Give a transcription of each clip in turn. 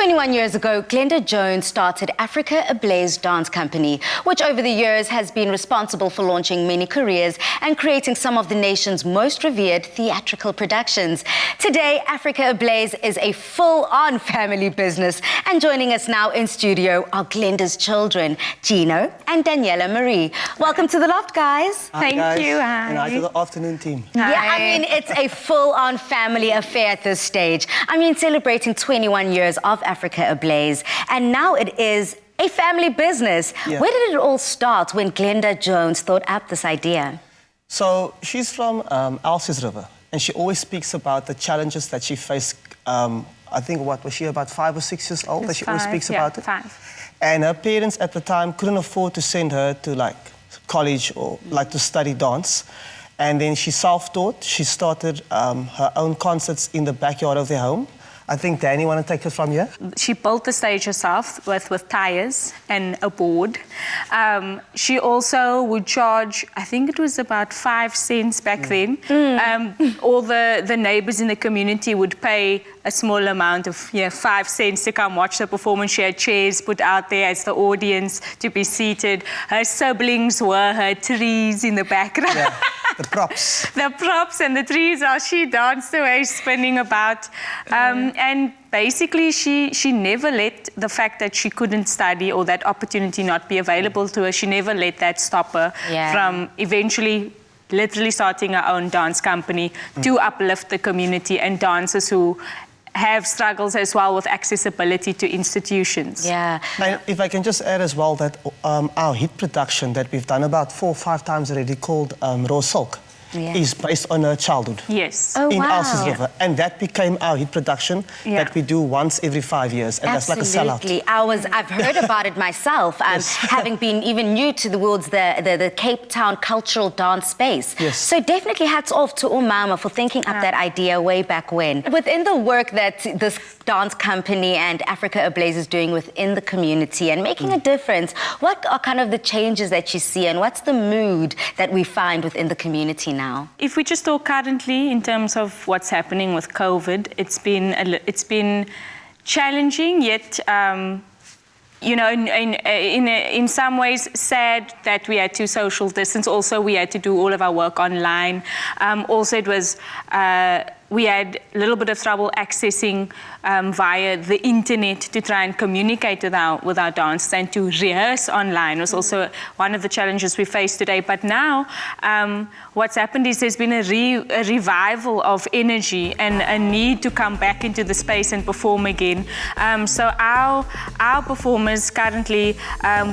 21 years ago, Glenda Jones started Afrika Ablaze Dance Company, which over the years has been responsible for launching many careers and creating some of the nation's most revered theatrical productions. Today, Afrika Ablaze is a full-on family business, and joining us now in studio are Glenda's children, Gino and Daniela Marie. Welcome to The Loft, guys. Thank you. Hi. And hi to the afternoon team. Hi. Yeah, I mean, it's a full-on family affair at this stage. I mean, celebrating 21 years of Afrika Ablaze, and now it is a family business. Yeah. Where did it all start when Glenda Jones thought up this idea? So she's from Elsies River, and she always speaks about the challenges that she faced. I think, what was she, about 5 or 6 years old, that she always speaks about it? 5. And her parents at the time couldn't afford to send her to like college or like to study dance. And then she self-taught. She started her own concerts in the backyard of their home. I think, Danny, want to take it from here? She built the stage herself with tires and a board. She also would charge, I think it was about 5 cents back then. All the neighbors in the community would pay a small amount of 5 cents to come watch the performance. She had chairs put out there as the audience to be seated. Her siblings were her trees in the background. Yeah, the props. The props and the trees as she danced away, spinning about. And basically, she never let the fact that she couldn't study or that opportunity not be available to her, she never let that stop her from eventually literally starting her own dance company to uplift the community and dancers who have struggles as well with accessibility to institutions. Yeah. And if I can just add as well that our hit production that we've done about 4 or 5 times already, called Raw Silk, is based on her childhood. Yes. Oh, in wow. Elsies River. And that became our hit production that we do once every 5 years. And Absolutely. That's like a sellout. I've heard about it myself, having been even new towards the Cape Town cultural dance space. Yes. So definitely hats off to Umama for thinking up that idea way back when. Within the work that this dance company and Afrika Ablaze is doing within the community and making a difference, what are kind of the changes that you see and what's the mood that we find within the community now? If we just talk currently in terms of what's happening with COVID, it's been challenging, yet you know, in some ways sad that we had to social distance. Also, we had to do all of our work online. Also, it was we had a little bit of trouble accessing via the internet to try and communicate with our dancers, and to rehearse online was also one of the challenges we face today. But now what's happened is there's been a revival of energy and a need to come back into the space and perform again. So our performers currently,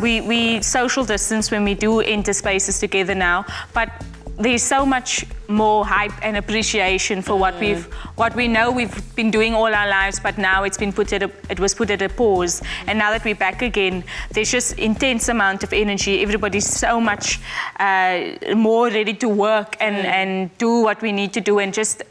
we social distance when we do enter spaces together now, but there's so much more hype and appreciation for what we know we've been doing all our lives, but now it was put at a pause. And now that we're back again, there's just intense amount of energy. Everybody's so much more ready to work and do what we need to do, and just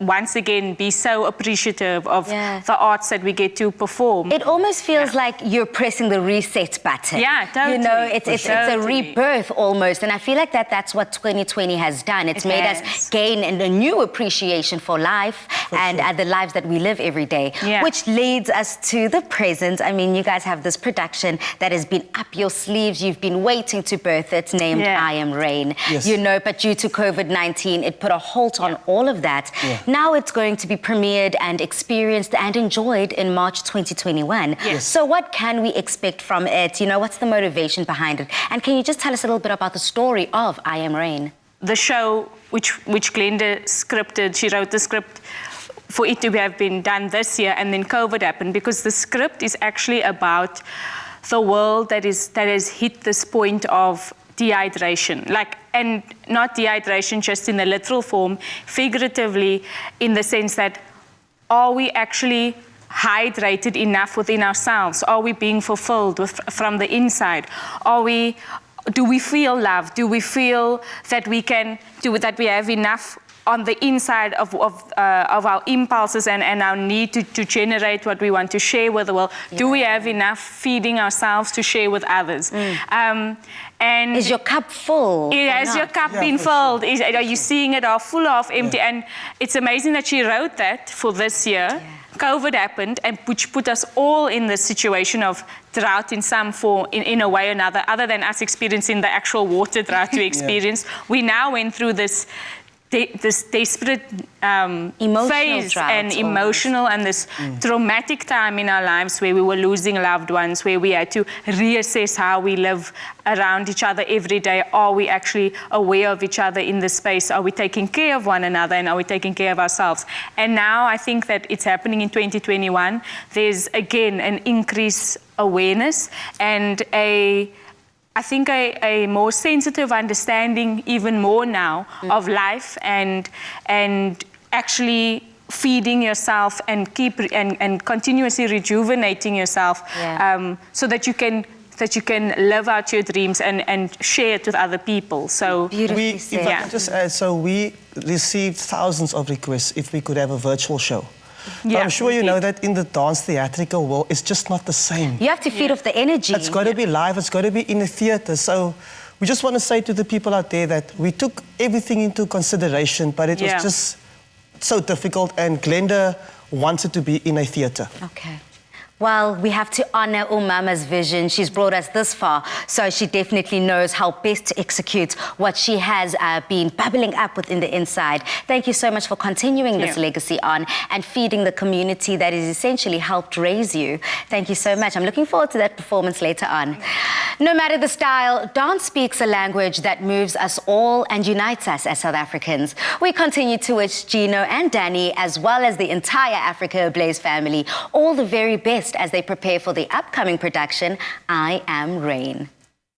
once again be so appreciative of the arts that we get to perform. It almost feels like you're pressing the reset button. Yeah, totally. You know, it's a rebirth almost, and I feel like that's what 2020 has done. It's made us gain a new appreciation for life and the lives that we live every day, which leads us to the present. I mean, you guys have this production that has been up your sleeves. You've been waiting to birth it, named I Am Rain. Yes. You know, but due to COVID-19, it put a halt on all of that. Now it's going to be premiered and experienced and enjoyed in March 2021. Yes. So what can we expect from it? You know, what's the motivation behind it? And can you just tell us a little bit about the story of I Am Rain? The show, which Glenda scripted, she wrote the script for it to have been done this year, and then COVID happened, because the script is actually about the world that has hit this point of dehydration, and not dehydration just in the literal form, figuratively, in the sense that, are we actually hydrated enough within ourselves? Are we being fulfilled from the inside? Do we feel love? Do we feel that we have enough on the inside of our impulses and our need to generate what we want to share with the world? Do we have enough feeding ourselves to share with others? And is your cup full? has your cup been filled? Are you seeing it all full of empty? And it's amazing that she wrote that for this year. Yeah. COVID happened, and which put us all in this situation of drought in some form, in a way or another, other than us experiencing the actual water drought we experienced. We now went through this desperate phase and emotional and this traumatic time in our lives where we were losing loved ones, where we had to reassess how we live around each other every day. Are we actually aware of each other in this space? Are we taking care of one another, and are we taking care of ourselves? And now I think that it's happening in 2021. There's again an increased awareness and I think a more sensitive understanding, even more now, of life and actually feeding yourself and and continuously rejuvenating yourself, so that you can live out your dreams and share it with other people. So beautifully said. If I could just add, so we received thousands of requests if we could have a virtual show. Yeah, I'm sure you know that in the dance theatrical world, it's just not the same. You have to feed off the energy. It's got to be live, it's got to be in a theatre. So we just want to say to the people out there that we took everything into consideration, but it was just so difficult, and Glenda wanted to be in a theatre. Okay. Well, we have to honor Umama's vision. She's brought us this far, so she definitely knows how best to execute what she has been bubbling up within the inside. Thank you so much for continuing this legacy on and feeding the community that has essentially helped raise you. Thank you so much. I'm looking forward to that performance later on. No matter the style, dance speaks a language that moves us all and unites us as South Africans. We continue to wish Gino and Danny, as well as the entire Africa Ablaze family, all the very best as they prepare for the upcoming production, I Am Rain.